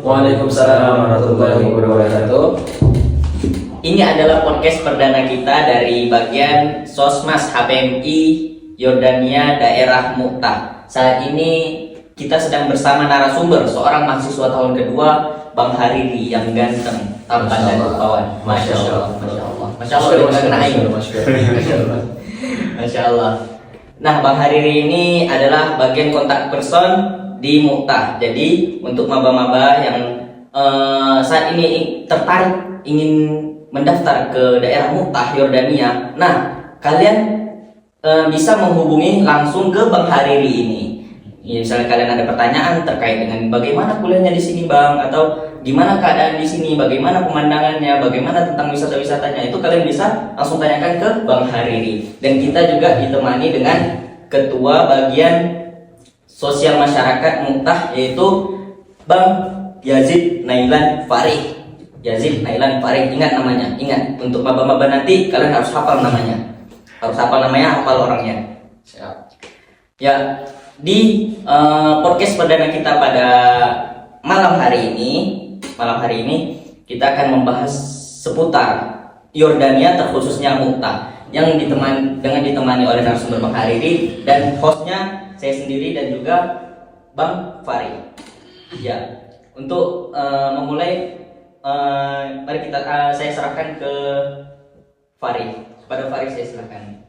Waalaikumsalam warahmatullahi wabarakatuh. Ini adalah podcast perdana kita dari bagian Sosmas HPMI Yordania Daerah Mu'tah. Saat ini kita sedang bersama narasumber seorang mahasiswa tahun kedua, Bang Hariri yang ganteng, tampan dan rupawan. Masya Allah. Masya Allah. Nah, Bang Hariri ini adalah bagian kontak person di Mu'tah. Jadi untuk maba-maba yang saat ini tertarik ingin mendaftar ke daerah Mu'tah Yordania, nah kalian bisa menghubungi langsung ke Bang Hariri ini. Ya, misalnya kalian ada pertanyaan terkait dengan bagaimana kuliahnya di sini, Bang, atau gimana keadaan di sini, bagaimana pemandangannya, bagaimana tentang wisata-wisatanya, itu kalian bisa langsung tanyakan ke Bang Hariri. Dan kita juga ditemani dengan ketua bagian sosial masyarakat Mu'tah, yaitu Bang Yazid Nailan Farid. Yazid Nailan Farid, ingat namanya, ingat. Untuk maba-maba nanti kalian harus hafal namanya. Harus hafal namanya, hafal orangnya. Siap. Ya, di podcast perdana kita pada malam hari ini kita akan membahas seputar Yordania, terkhususnya Mu'tah, yang ditemani oleh narasumber Bang Hariri dan hostnya saya sendiri dan juga Bang Farid. Ya, untuk memulai, mari saya serahkan ke Farid. Kepada Farid saya serahkan.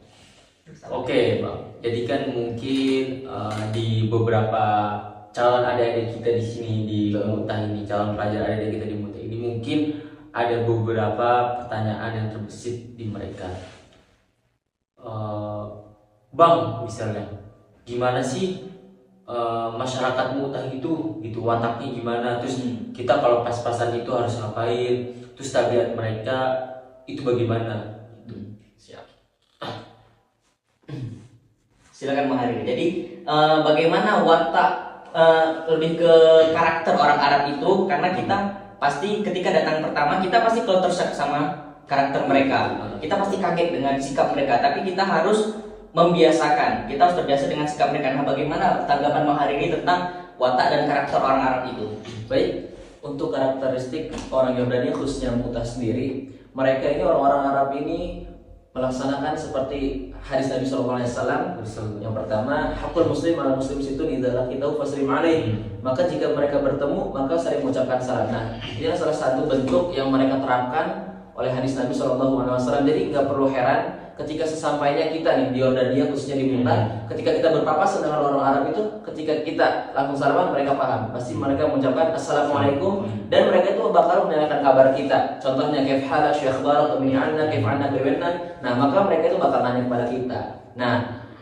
Oke, Bang. Jadi kan mungkin di beberapa calon adik-adik kita di sini di Mu'tah ini, calon pelajar adik-adik kita di Mu'tah ini, mungkin ada beberapa pertanyaan yang terbesit di mereka. Bang, misalnya, gimana sih masyarakat Mu'tah itu, gitu wataknya gimana? Terus kita kalau pas-pasan itu harus ngapain? Terus tabiat mereka itu bagaimana? Siap. Silakan Bang Hariri. Jadi bagaimana watak, lebih ke karakter orang Arab itu, karena kita pasti ketika datang pertama kita pasti culture shock sama karakter mereka. Kita pasti kaget dengan sikap mereka, tapi kita harus membiasakan. Kita harus terbiasa dengan sikap mereka. Nah, bagaimana tanggapan Bang Hariri tentang watak dan karakter orang Arab itu? Baik, untuk karakteristik orang Yordania khususnya Mu'tah sendiri, mereka ini orang-orang Arab ini melaksanakan seperti hadis Nabi SAW. Yang pertama, hakul muslim ala muslim situ idza laqitahu faslim alaih. Maka jika mereka bertemu, maka saling mengucapkan salam. Nah, ini adalah salah satu bentuk yang mereka terapkan oleh hadis Nabi SAW. Jadi nggak perlu heran ketika sesampainya kita nih di Yordania, khususnya di Mu'tah, ketika kita berpapasan dengan orang Arab itu, ketika kita langsung salaman, mereka paham. Pasti mereka mengucapkan assalamualaikum, dan mereka itu bakal menanyakan kabar kita. Contohnya kaif hala syekh bar atau min'anna kaif anna kaifanna. Nah, maka mereka itu bakal nanya kepada kita. Nah,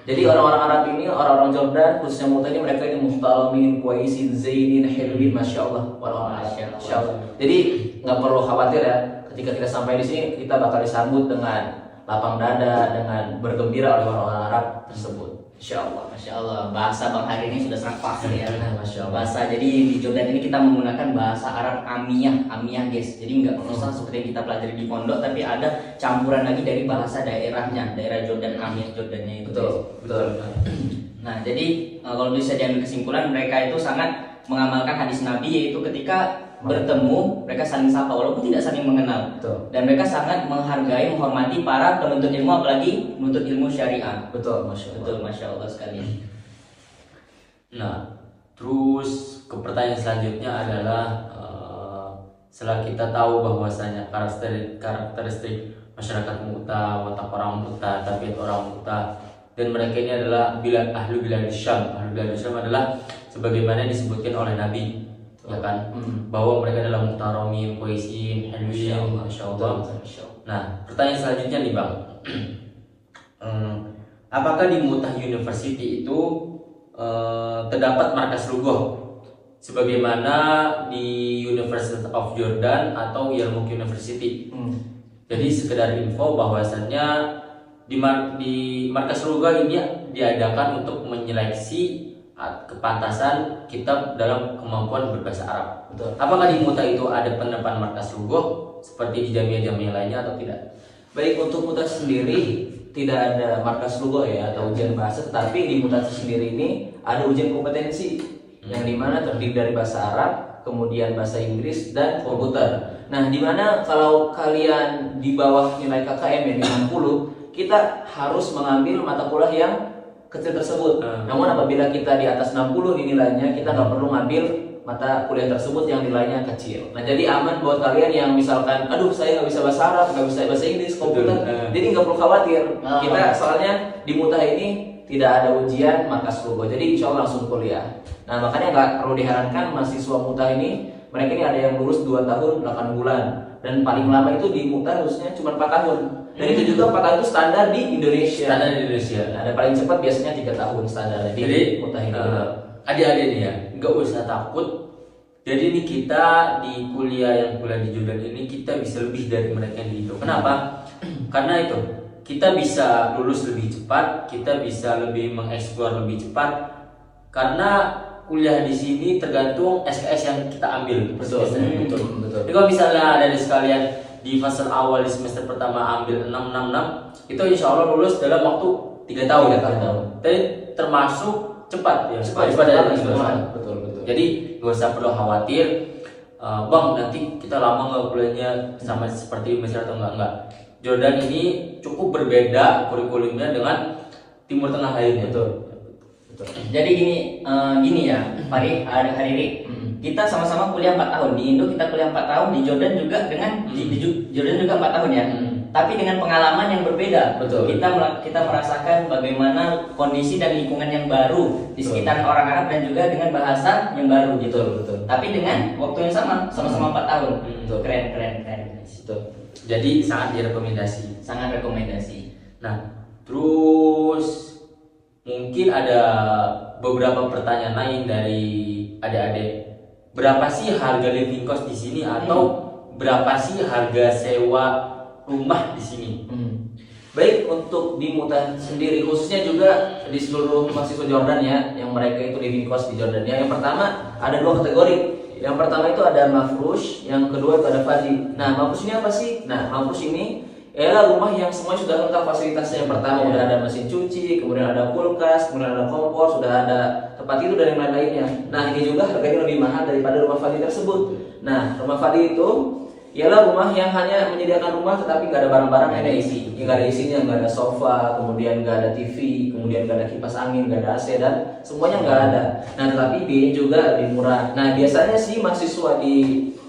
jadi orang-orang Arab ini, orang-orang Jordan khususnya Mu'tah ini, mereka ini muhtalamin, kuaisin, zainin, hilwin, masya Allah, orang-orang Arab. Masya Allah. Jadi nggak perlu khawatir ya, ketika kita sampai di sini kita bakal disambut dengan lapang dada, dengan bergembira oleh orang-orang Arab tersebut. Masya Allah. Bahasa Bang Hariri ini sudah sangat fasih ya. Masya Allah. Bahasa, jadi di Jordan ini kita menggunakan bahasa Arab Amiyah guys. Jadi nggak usah seperti yang kita pelajari di pondok, tapi ada campuran lagi dari bahasa daerahnya, daerah Jordan, Amiyah Jordannya itu. Betul. Nah, jadi kalau bisa diambil kesimpulan, mereka itu sangat mengamalkan hadis Nabi, yaitu ketika bertemu mereka saling sapa walaupun tidak saling mengenal. Betul. Dan mereka sangat menghargai, menghormati para penuntut ilmu, apalagi penuntut ilmu syariah. Betul, masya Allah. Betul, masya Allah sekali. Nah, terus ke pertanyaan selanjutnya adalah setelah kita tahu bahwasanya karakteristik masyarakat Mu'tah, watak orang Mu'tah, tabiat orang Mu'tah, dan mereka ini adalah ahlu bilad Syam. Ahlu bilad Syam adalah sebagaimana disebutkan oleh Nabi, ya kan, bahwa mereka adalah muhtaromin, kuaisin, hilwin, masya Allah. Nah, pertanyaan selanjutnya nih Bang, apakah di Mu'tah University itu terdapat markas lugoh sebagaimana di University of Jordan atau Yarmouk University? Jadi sekedar info bahwasannya di markas lugoh ini diadakan untuk menyeleksi kepantasan kita dalam kemampuan berbahasa Arab. Betul. Apakah di Mu'tah itu ada penerapan markas lugoh seperti di jamiah-jamiah lainnya atau tidak? Baik, untuk Mu'tah sendiri tidak ada markas lugoh ya atau ujian bahasa, tetapi di Mu'tah sendiri ini ada ujian kompetensi yang dimana terdiri dari bahasa Arab, kemudian bahasa Inggris dan komputer. Nah, dimana kalau kalian di bawah nilai KKM yang di 60, kita harus mengambil mata kuliah yang kecil tersebut. Namun apabila kita di atas 60 di nilainya, kita nggak perlu ngambil mata kuliah tersebut yang nilainya kecil. Nah, jadi aman buat kalian yang misalkan, aduh saya nggak bisa bahasa Arab, nggak bisa bahasa Inggris, komputer, jadi nggak perlu khawatir. Kita soalnya di Mutah ini tidak ada ujian markas logo, jadi insya Allah langsung kuliah. Nah, makanya nggak perlu diherankan mahasiswa Mutah ini, mereka ini ada yang lulus 2 tahun 8 bulan, dan paling lama itu di Mutah lulusnya cuma 4 tahun. Dan itu juga 4 tahun itu standar di Indonesia. Standar di Indonesia. Nah, ada paling cepat biasanya 3 tahun standar di Jadi Mutah ini. adik-adik nih ya, nggak usah takut. Jadi nih kita di kuliah di Jordan ini kita bisa lebih dari mereka yang di Indo. Kenapa? Karena itu kita bisa lulus lebih cepat, kita bisa lebih mengeksplor lebih cepat. Karena kuliah di sini tergantung SKS yang kita ambil. Betul. Jadi kalau misalnya ada di sekalian di fase awal di semester pertama ambil 666, itu insya Allah lulus dalam waktu 3 tahun. 3 tahun. Jadi termasuk cepat ya. Cepat dari banget. Betul. Jadi gak usah perlu khawatir, bang nanti kita lama nggak kuliahnya sama seperti Mesir atau enggak. Jordan ini cukup berbeda kurikulumnya dengan Timur Tengah lainnya. Betul. Jadi gini ya, Fari, Hariri, kita sama-sama kuliah 4 tahun. Di Indo kita kuliah 4 tahun, di Jordan juga di Jordan juga 4 tahun ya. Tapi dengan pengalaman yang berbeda. Betul. Kita merasakan bagaimana kondisi dan lingkungan yang baru di sekitar orang Arab dan juga dengan bahasa yang baru gitu. Betul. Tapi dengan waktu yang sama-sama 4 tahun. Betul. Keren. Betul. Jadi sangat direkomendasi. Sangat rekomendasi. Nah, terus mungkin ada beberapa pertanyaan lain dari adik-adik. Berapa sih harga living cost di sini atau berapa sih harga sewa rumah di sini? Baik, untuk di Mutah sendiri khususnya juga di seluruh mahasiswa Jordan ya, yang mereka itu living cost di Jordan ya. Yang pertama ada 2 kategori. Yang pertama itu ada mafrush, yang kedua itu ada fadi. Nah, mafrush ini apa sih? Nah, mafrush ini ialah rumah yang semuanya sudah lengkap fasilitasnya. Yang pertama udah ada mesin cuci, kemudian ada kulkas, kemudian ada kompor, sudah ada tempat tidur dan yang lain-lainnya. Nah, ini juga harganya lebih mahal daripada rumah fadi tersebut. Nah, rumah fadi itu ialah rumah yang hanya menyediakan rumah tetapi nggak ada barang-barang yang ada isi, nggak ada isinya, nggak ada sofa, kemudian nggak ada TV, kemudian nggak ada kipas angin, nggak ada AC, dan semuanya nggak ada. Nah, tetapi biayanya juga lebih murah. Nah, biasanya sih mahasiswa di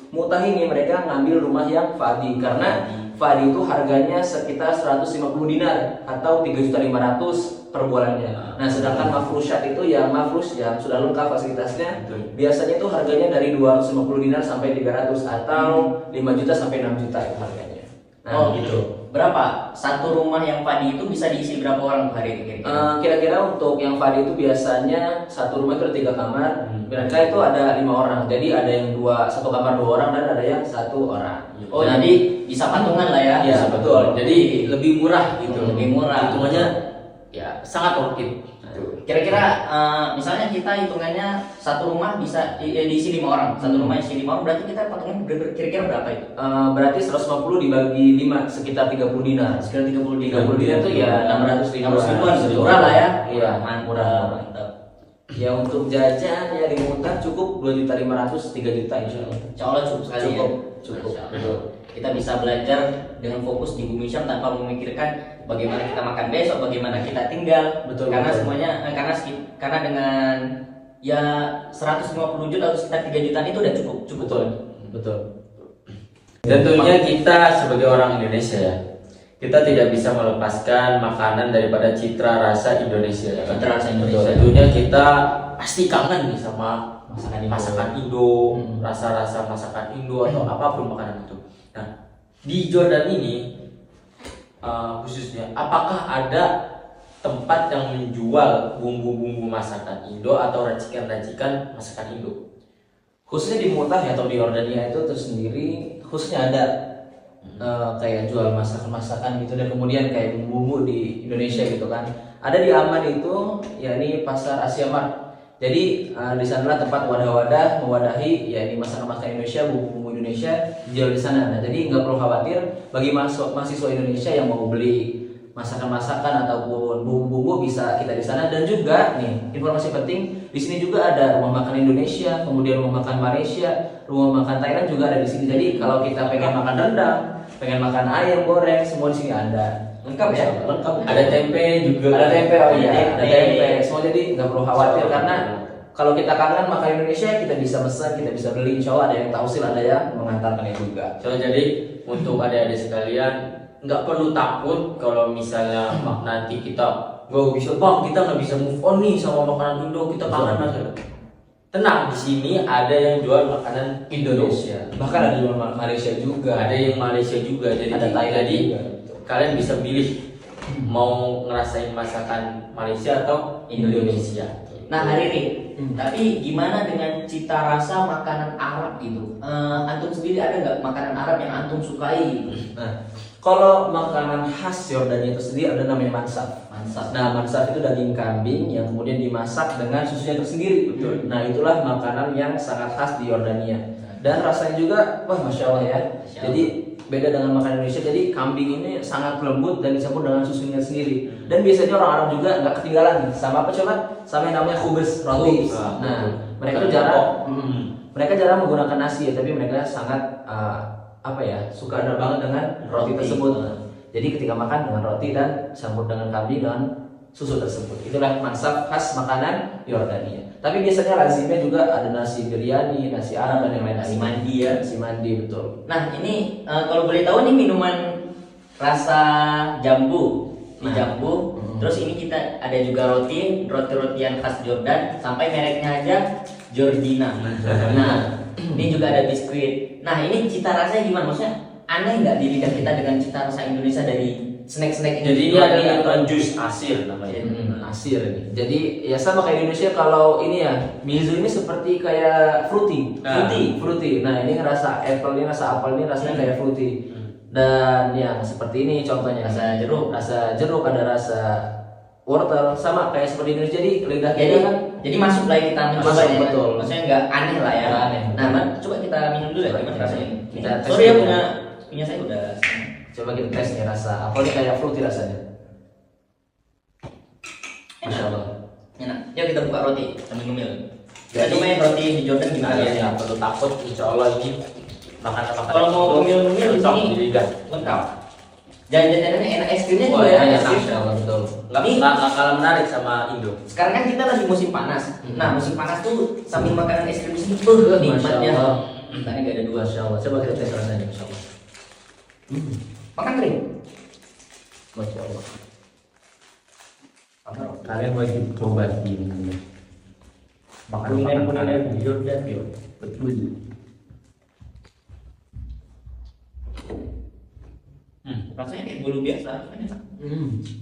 Mutah ini mereka ngambil rumah yang fadi, karena fadi itu harganya sekitar 150 dinar atau 3.500.000 per bulannya. Nah, sedangkan mafrusyat itu ya mafrus yang sudah lengkap fasilitasnya, biasanya itu harganya dari 250 dinar sampai 300 atau 5 juta sampai 6 juta itu harganya. Nah, gitu. Berapa satu rumah yang fadi itu bisa diisi berapa orang per hari? Kira-kira untuk yang fadi itu biasanya satu rumah itu ada 3 kamar. Mereka itu ada 5 orang. Jadi ada yang satu kamar 2 orang dan ada yang 1 orang. Oh, jadi bisa patungan lah ya? Iya, betul. Jadi lebih murah gitu. Lebih murah. Hitungannya ya sangat worth it. Kira-kira misalnya kita hitungannya satu rumah bisa diisi 5 orang. Satu rumah isi 5 orang, berarti kita patungan kira-kira berapa itu? Berarti 150 dibagi 5 sekitar 30 dinar. Sekitar 30 dinar. 30 dinar itu ya 600 ribuan. 600 ribuan, murah lah ya. Iya, murah. Mantap. Ya, untuk jajan ya di Mutah cukup 2.500.000 3 juta insya Allah. Insya Allah cukup sekali ya. Cukup. Betul. Kita bisa belajar dengan fokus di Bumi Syam tanpa memikirkan bagaimana kita makan besok, bagaimana kita tinggal. Betul. Karena semuanya karena dengan ya 150 juta atau sekitar 3 jutaan itu udah cukup. Betul. Tentunya kita sebagai orang Indonesia ya, kita tidak bisa melepaskan makanan daripada citra rasa Indonesia ya kan? Citra rasa Indonesia. Tentunya kita pasti kangen nih sama Masakan Indo, rasa-rasa masakan Indo atau apapun makanan itu. Nah, di Jordan ini khususnya, apakah ada tempat yang menjual bumbu-bumbu masakan Indo atau racikan-racikan masakan Indo? Khususnya di Mutah ya, atau di Yordania itu tersendiri khususnya ada kayak jual masakan-masakan gitu, dan kemudian kayak bumbu di Indonesia gitu kan. Ada di Aman itu, yakni Pasar Asia Mart. Jadi di sanalah tempat wadah-wadah mewadahi yakni masakan-masakan Indonesia, bumbu-bumbu Indonesia dijual di sana. Nah, jadi nggak perlu khawatir bagi mahasiswa Indonesia yang mau beli masakan-masakan ataupun bumbu-bumbu bisa kita di sana. Dan juga nih informasi penting, di sini juga ada rumah makan Indonesia, kemudian rumah makan Malaysia, rumah makan Thailand juga ada di sini. Jadi kalau kita pengen makan rendang, pengen makan ayam goreng, semua di sini ada. Lengkap ya? Lengkap. Ada tempe juga. Ada tempe, oh iya, ada Tempe. tempe. Semua jadi nggak perlu khawatir karena kalau kita kangen makan Indonesia, kita bisa pesan, kita bisa beli. Insya Allah ada yang tausil, ada yang mengantarkannya juga. So, jadi untuk adik-adik sekalian nggak perlu takut kalau misalnya nanti kita nggak bisa bang, kita nggak bisa move on nih sama makanan Indo, kita kangen aja. Tenang, di sini ada yang jual makanan Indonesia. Bahkan ada di Malaysia juga. ada yang Malaysia juga. Jadi Ada Thailand jadi juga. kalian bisa pilih mau ngerasain masakan Malaysia atau Indonesia. Nah hari ini, tapi gimana dengan cita rasa makanan Arab gitu? Antum sendiri ada nggak makanan Arab yang antum sukai gitu? Nah, kalau makanan khas Yordania itu sendiri ada namanya mansaf. Mansaf. Nah, mansaf itu daging kambing yang kemudian dimasak dengan susunya tersendiri. Betul. Nah, itulah makanan yang sangat khas di Yordania. Dan rasanya juga, wah masya Allah ya. Masya Allah. Jadi beda dengan makanan Indonesia. Jadi kambing ini sangat lembut dan dicampur dengan susunya sendiri. Dan biasanya orang Arab juga nggak ketinggalan nih. Sama apa coba? Sama yang namanya khubz, roti. Nah, mereka tuh jarang, mereka jarang menggunakan nasi ya, tapi mereka sangat apa ya, suka banget dengan roti tersebut. Jadi ketika makan dengan roti dan campur dengan kambing dengan susu tersebut. Itulah mansaf khas makanan Yordania. Tapi biasanya lazimnya juga ada nasi biryani, nasi Arab dan yang lain. Nasi mandi ya. Nasi mandi, betul. Nah ini kalau boleh tahu nih minuman rasa jambu, Nah. jambu. Terus ini kita ada juga roti-rotian khas Jordan, sampai mereknya aja Jordina. Nah ini juga ada biskuit. Nah ini cita rasanya gimana? Maksudnya aneh nggak di lidah kita dengan cita rasa Indonesia dari snack-snack Jadi ini Roti ada atau- jus asir namanya. Asir ini. Jadi ya sama kayak Indonesia kalau ini ya, miso ini seperti kayak fruity. Nah. Fruity. Nah, ini rasa apple ini, rasa apel ini rasanya kayak fruity. Dan yang seperti ini contohnya Rasa jeruk. Rasa jeruk, ada rasa wortel, sama kayak seperti Indonesia. Jadi lidah Jadi kita kan jadi masuk lah kita mencoba Masuk, ya. betul. Maksudnya nggak aneh lah ya. Nggak aneh. Nah, coba kita minum dulu ya Coba gimana kita- rasanya. kita tes Sorry ya dulu. punya saya udah. coba kita tes nih rasa apel ini kayak fruity rasanya. Masya Allah. Enak. Yuk kita buka roti sambil ngemil. Kita Jadi- cobain roti di Jordan gimana Kalian ya? nggak perlu takut, insya Allah ini makanan-makanan Kalau mau ngemil-ngemil di cocok sini di lidah. lengkap. Jajan-jajannya enak, es krimnya Oh juga ya, ya. ya, Es krim. Masya Allah, betul. Nggak kalah menarik sama Indo. Sekarang kan kita lagi musim panas. Nah musim panas tuh sambil makanan es krim di sini, Masya nikmatnya. Allah. Tadi nggak ada dua. Masya Allah. Coba kita tes rasanya, Masya Allah. Makan krim. Masya Allah. Kalian wajib coba ini. Kuliner di Jordan yo. Betul. Rasanya kayak bolu biasa. Enak.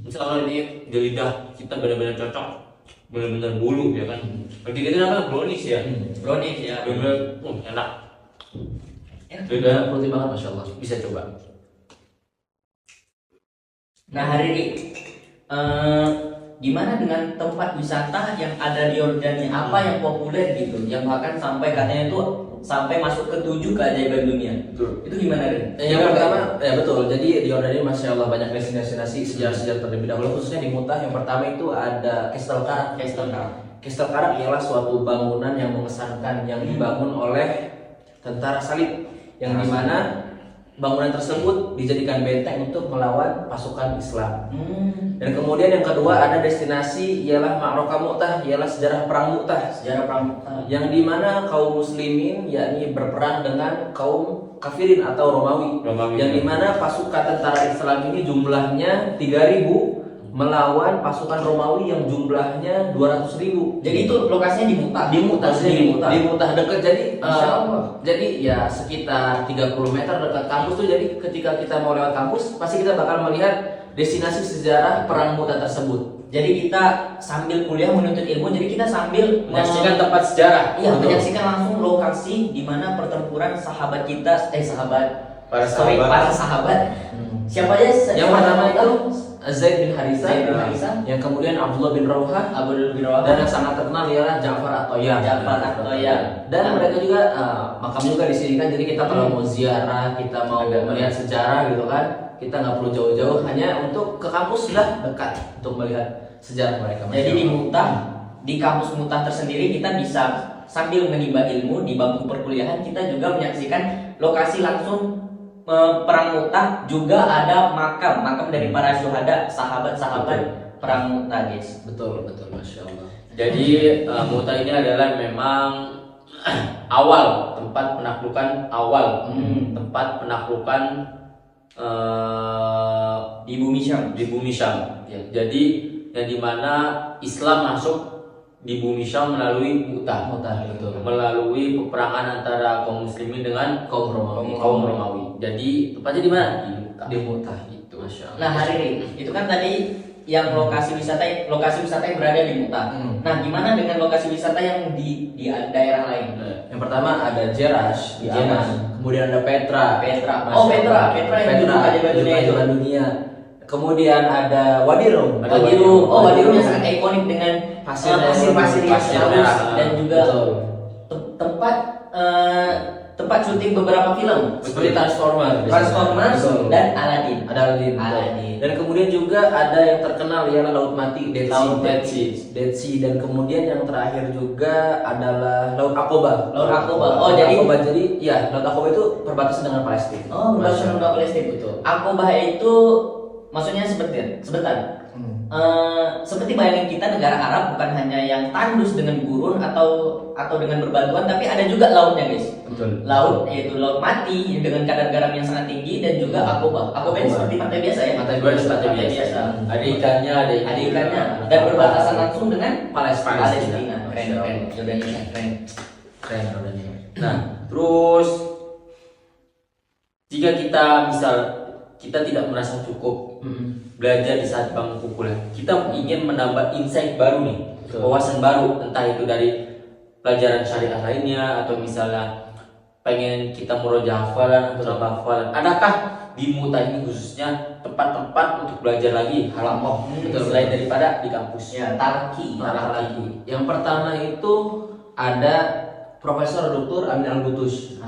Misalnya ini di lidah kita benar-benar cocok, benar-benar bulu ya kan. Bagi kita namanya brownies ya. Brownies ya. Benar-benar enak. Enak. Beda. Fruity banget, Masya Allah. Bisa coba. Nah hari ini gimana dengan tempat wisata yang ada di Yordania? Apa yang populer gitu? Yang bahkan sampai katanya itu sampai masuk ke 7 keajaiban dunia. Betul. Itu gimana Rin? Yang pertama, ya betul. Jadi di Yordania Masya Allah banyak destinasi sejarah-sejarah terlebih dahulu, khususnya di Mutah. Yang pertama itu ada Castle Karak. Castle Karak. Castle Karak ialah suatu bangunan yang mengesankan yang dibangun oleh tentara salib, yang dimana bangunan tersebut dijadikan benteng untuk melawan pasukan Islam. Dan kemudian yang kedua ada destinasi ialah Ma'rokah Mu'tah, ialah sejarah perang Mu'tah, Sejarah perang. yang dimana kaum muslimin yakni berperang dengan kaum kafirin atau Romawi, Romawi. yang dimana pasukan tentara Islam ini jumlahnya 3.000 melawan pasukan Romawi yang jumlahnya 200.000. Jadi itu lokasinya di Mutah. Di Mutah, di Mutah dekat. Jadi Masya Allah. jadi ya sekitar 30 meter dekat kampus tuh. Jadi ketika kita mau lewat kampus pasti kita bakal melihat destinasi sejarah perang Mutah tersebut. Jadi kita sambil kuliah menuntut ilmu, jadi kita sambil Menyaksikan tempat sejarah. Iya, Betul. menyaksikan langsung lokasi di mana pertempuran sahabat kita, para sahabat. Siapa aja? Yang pertama itu Zaid bin Harithah, Zaid bin Harithah. yang kemudian Abdullah bin Rawhah, Abu bin Rawah. dan yang sangat terkenal ialah Ja'far at-Tayyar. Ja'far at-Tayyar. Dan mereka juga makam juga di sini kan. Jadi kita kalau mau ziarah, kita mau melihat sejarah gitu kan, kita nggak perlu jauh-jauh, hanya untuk ke kampus sudah dekat untuk melihat sejarah mereka. Jadi di Mu'tah, di kampus Mu'tah tersendiri kita bisa sambil menimba ilmu di bangku perkuliahan, kita juga menyaksikan lokasi langsung perang Mu'tah, juga ada makam dari para syuhada, sahabat-sahabat perang Mu'tah, guys. Betul, masya Allah. Jadi Mu'tah ini adalah memang awal tempat penaklukan awal, tempat penaklukan Di bumi Syam. di bumi Syam. Ya, jadi yang dimana Islam masuk di bumi Syam melalui Mu'tah, Betul. melalui peperangan antara kaum muslimin dengan Kaum Romawi. kaum Romawi. Jadi tepatnya di mana? Di Mu'tah. Di Mu'tah. Itu. Masya Allah. Nah, Hariri, itu kan tadi yang lokasi wisata yang berada di Mu'tah. Nah, gimana dengan lokasi wisata yang di daerah lain? Yang pertama ada Jerash di Jerash. Aman. Kemudian ada Petra. Petra. Masya Oh, Petra. Allah. Petra yang judul kejuaraan kejuaraan dunia. Kemudian ada Wadirum. Wadirum yang sangat ikonik dengan pasir-pasir yang halus dan juga Betul. tempat tempat syuting beberapa film Seperti Transformers Betul. dan Aladdin. Ada Aladdin. Aladdin. Dan kemudian juga ada yang terkenal ialah Laut Mati, Dead Dead Sea. Dan kemudian yang terakhir juga adalah Laut Aqaba. Laut Aqaba. Oh, Jadi ya Laut Aqaba itu perbatasan dengan Palestina. Oh, Masya berbatasan dengan Palestina. Betul. Aqabah itu maksudnya sebentar. Seperti bayangan kita, negara Arab bukan hanya yang tandus dengan gurun atau dengan berbatuan, tapi ada juga lautnya, guys. Betul. Laut, yaitu laut mati dengan kadar garam yang sangat tinggi, dan juga Aqabah. Aqabah ini seperti pantai biasa ya. Pantai biasa. Ada ikannya, Ada ikannya dan berbatasan langsung dengan Palestina. Keren. Jordania keren. Keren Jordania. Nah, terus jika kita tidak merasa cukup belajar di saat bangku kuliah, kita ingin menambah insight baru nih, Betul. wawasan baru, entah itu dari pelajaran syariah lainnya atau misalnya pengen kita murojaah hafalan atau nambah hafalan. Adakah di Mu'tah ini khususnya tempat-tempat untuk belajar lagi halakoh selain daripada di kampus? Ya, talaki. Lagi. Yang pertama itu ada Profesor Dr. Amin Al-Butush.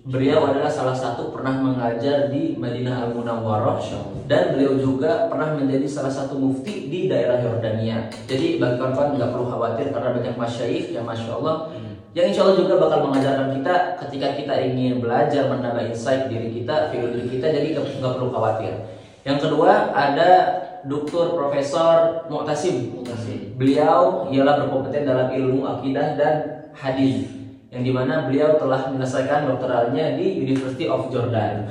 Beliau adalah salah satu pernah mengajar di Madinah Al-Munawwarah dan beliau juga pernah menjadi salah satu mufti di daerah Yordania. Jadi bagi kawan-kawan nggak perlu khawatir karena banyak masyayikh yang masya Allah yang insya Allah juga bakal mengajarkan kita ketika kita ingin belajar menambah insight diri kita, figur diri kita. Jadi nggak perlu khawatir. Yang kedua ada Dr. Profesor Mu'tasim. Beliau ialah berkompeten dalam ilmu akidah dan hadis, yang dimana beliau telah menyelesaikan doktoralnya di University of Jordan.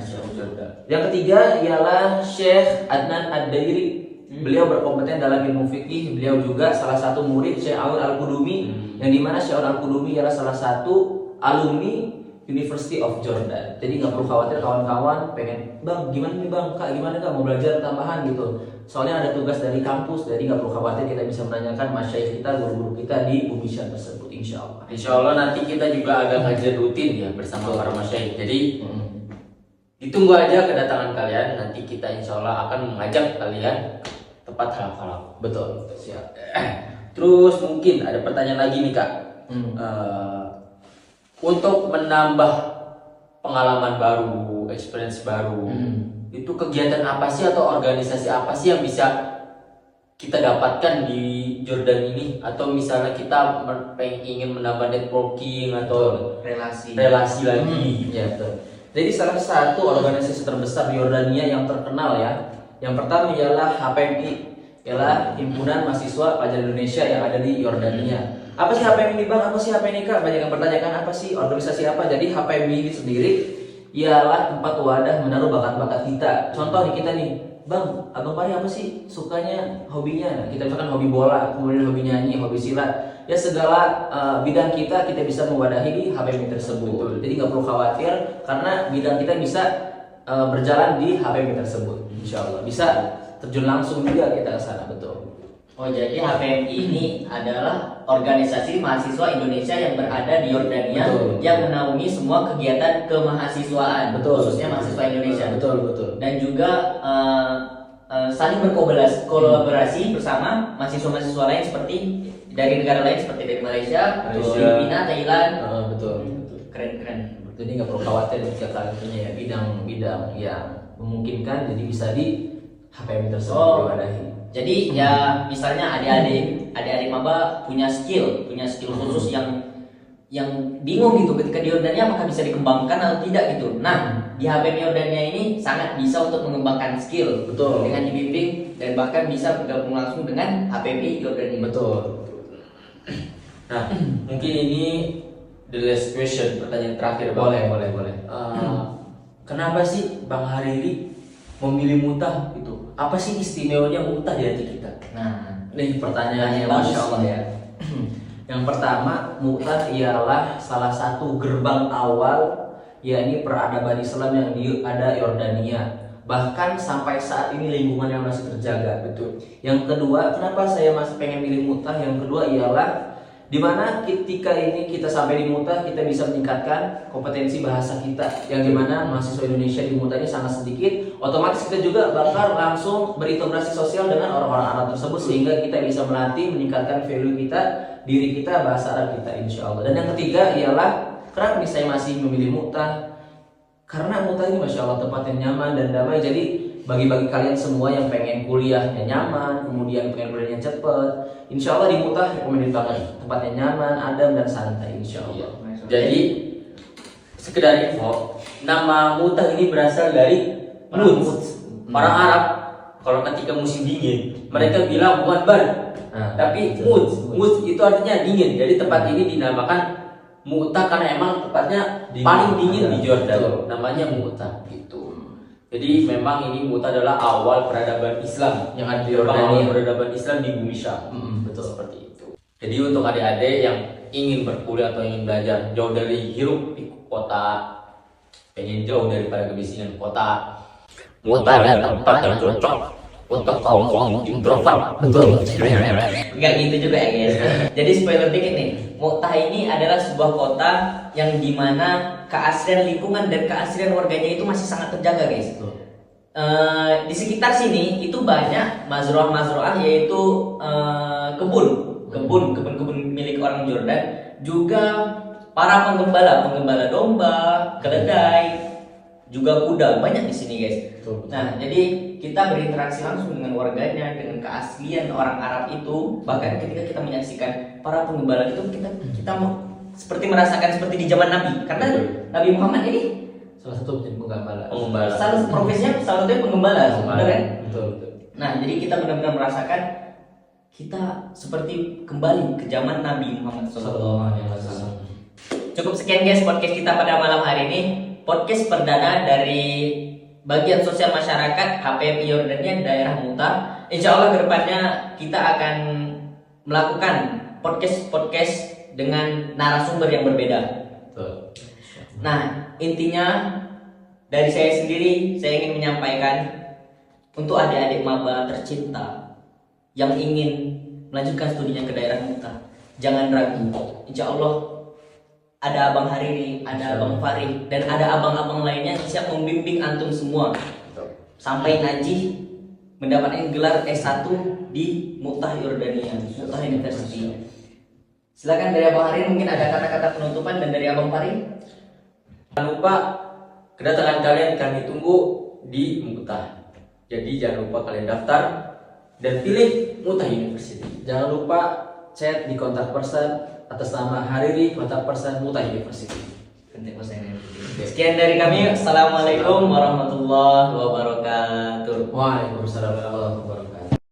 Yang ketiga ialah Syekh Adnan Ad-Dairi. Beliau berkompeten dalam ilmu fikih. Beliau juga salah satu murid Syekh Aun Al-Qudumi, yang dimana Syekh Aun Al-Qudumi ialah salah satu alumni University of Jordan. Jadi nggak perlu khawatir kawan-kawan pengen, bang gimana nih bang, kak gimana kak mau belajar tambahan gitu. Soalnya ada tugas dari kampus, jadi nggak perlu khawatir, kita bisa menanyakan masyayikh kita, guru-guru kita di bumi Syam tersebut, insya Allah. Insya Allah nanti kita juga ada kajian rutin ya bersama para masyayikh. Jadi ditunggu aja kedatangan kalian. Nanti kita insya Allah akan mengajak kalian ke tempat halal. Betul, siap. Terus mungkin ada pertanyaan lagi nih kak. Untuk menambah pengalaman baru, experience baru, itu kegiatan apa sih atau organisasi apa sih yang bisa kita dapatkan di Jordan ini? Atau misalnya kita ingin menambah networking atau relasi lagi? Ya betul. Jadi salah satu organisasi terbesar di Yordania yang terkenal ya, yang pertama ialah HPMI, ialah Himpunan Mahasiswa Pelajar Indonesia yang ada di Yordania. Apa sih HPMI ini bang? Apa sih HPMI kak? Banyak yang bertanyakan apa sih organisasi apa? Jadi HPMI ini sendiri ialah tempat wadah menaruh bakat-bakat kita. Contoh nih kita nih, bang, abang Pari apa sih sukanya, hobinya? Nah, kita misalkan hobi bola, kemudian hobi nyanyi, hobi silat. Ya segala bidang kita bisa mewadahi di HPMI tersebut. Jadi nggak perlu khawatir karena bidang kita bisa berjalan di HPMI tersebut. Insya Allah bisa terjun langsung juga kita ke sana, betul. Oh, jadi HPMI ini adalah organisasi mahasiswa Indonesia yang berada di Yordania. Betul. Yang menaungi semua kegiatan kemahasiswaan, Betul. khususnya mahasiswa Indonesia. Betul. Dan juga saling berkolaborasi bersama mahasiswa-mahasiswa lain seperti dari negara lain seperti dari Malaysia, Filipina, Thailand. Betul. Keren. Jadi nggak perlu khawatir jika kalian punya bidang-bidang yang memungkinkan, jadi bisa di HPM tersebut Oh. diwadahi. Jadi ya misalnya adik-adik maba punya skill khusus yang bingung gitu ketika di Yordania apakah bisa dikembangkan atau tidak gitu. Nah, di HPM Yordania ini sangat bisa untuk mengembangkan skill Betul. dengan dibimbing dan bahkan bisa bergabung langsung dengan HPM Yordania. Betul. Nah, mungkin ini the last question, pertanyaan terakhir Bang. Boleh. Kenapa sih Bang Hariri memilih Mu'tah itu? Apa sih istimewanya Mu'tah di hati kita? Nah, Nih pertanyaannya, bagus. Masya Allah ya. Yang pertama, Mu'tah ialah salah satu gerbang awal, yakni peradaban Islam yang ada Yordania. Bahkan sampai saat ini lingkungannya masih terjaga. Betul. Yang kedua, kenapa saya masih pengen milih Mu'tah? Yang kedua ialah dimana ketika ini kita sampai di Mu'tah, kita bisa meningkatkan kompetensi bahasa kita, yang dimana mahasiswa Indonesia di Mu'tah ini sangat sedikit. Otomatis kita juga bakal langsung berintegrasi sosial dengan orang-orang Arab tersebut, sehingga kita bisa melatih, meningkatkan value kita, diri kita, bahasa Arab kita, insya Allah. Dan yang ketiga ialah kenapa nih saya masih memilih Mu'tah? Karena Mu'tah ini Masya Allah tempat yang nyaman dan damai. Jadi bagi kalian semua yang pengen kuliahnya nyaman, kemudian pengen kuliahnya cepet, insya Allah di Mu'tah rekomendasi banget. Tempatnya nyaman, adem dan santai, insya Allah. Jadi sekedar info, nama Mu'tah ini berasal dari Mut. Orang Arab kalau ketika musim dingin, mereka bilang bukan bar, tapi Mut. Mut itu artinya dingin. Jadi tempat ini dinamakan Mu'tah karena emang tempatnya Dingin. paling dingin di Jordan. Betul. Namanya Mu'tah gitu. Jadi memang ini Mu'tah adalah awal peradaban Islam Yang ada di Awal Yordania. peradaban Islam di bumi Syam. Betul. Seperti itu. Jadi untuk adik-adik yang ingin berkuliah atau ingin belajar jauh dari hiruk pikuk kota, pengen jauh daripada kebisingan kota, Enggak gitu juga ya guys. Jadi spoiler dikit nih, Mu'tah ini adalah sebuah kota yang dimana keaslian lingkungan dan keaslian warganya itu masih sangat terjaga guys. Di sekitar sini itu banyak mazroah yaitu kebun milik orang Jordan, juga para penggembala domba, keledai, juga kuda banyak di sini guys. Betul. Nah, jadi kita berinteraksi langsung dengan warganya, dengan keaslian orang Arab itu. Bahkan ketika kita menyaksikan para penggembala itu, kita seperti merasakan seperti di zaman Nabi, karena Nabi Muhammad ini Salah satu menjadi penggembala. salah satunya penggembala, benar kan? Betul. Nah, jadi kita benar-benar merasakan kita seperti kembali ke zaman Nabi Muhammad SAW. Cukup sekian guys podcast kita pada malam hari ini. Podcast perdana dari bagian sosial masyarakat HPMI Yordania daerah Mu'tah. Insya Allah kedepannya kita akan melakukan podcast dengan narasumber yang berbeda. Betul. Nah, intinya dari saya sendiri, saya ingin menyampaikan untuk adik-adik maba tercinta yang ingin melanjutkan studinya ke daerah Mu'tah, jangan ragu. Insya Allah ada Abang Hariri, ada Abang Farid, dan ada abang-abang lainnya yang siap membimbing antum semua sampai najih mendapatkan gelar S1 di Mu'tah Yordania, Mu'tah University. Silakan dari Abang Hariri, mungkin ada kata-kata penutupan, dan dari Abang Farid. Jangan lupa kedatangan kalian kami tunggu di Mu'tah. Jadi jangan lupa kalian daftar dan pilih Mu'tah University. Jangan lupa chat di kontak person atas nama Hariri, kontak person Mu'tah University. Sekian dari kami. Assalamualaikum warahmatullahi wabarakatuh. Waalaikumsalam warahmatullahi wabarakatuh.